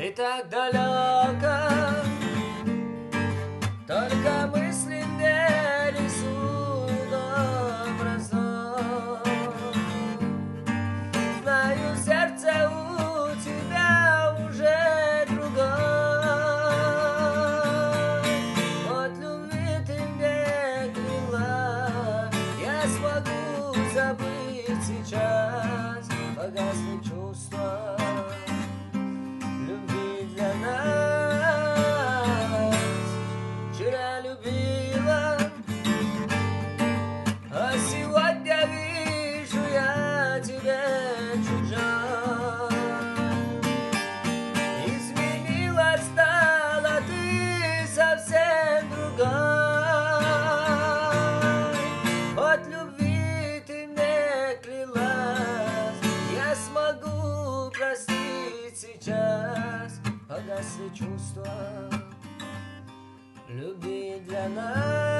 И так далеко, только мысли мне рисуют образок. Знаю, сердце у тебя уже другое. От любви ты мне крыла, я смогу забыть сейчас, погасли чувства любви для нас. Вчера любила, а сегодня вижу я тебе чужая. Изменилась, стала ты совсем другой. От любви ты мне клялась, я смогу простить сейчас, погасли чувства любви для нас.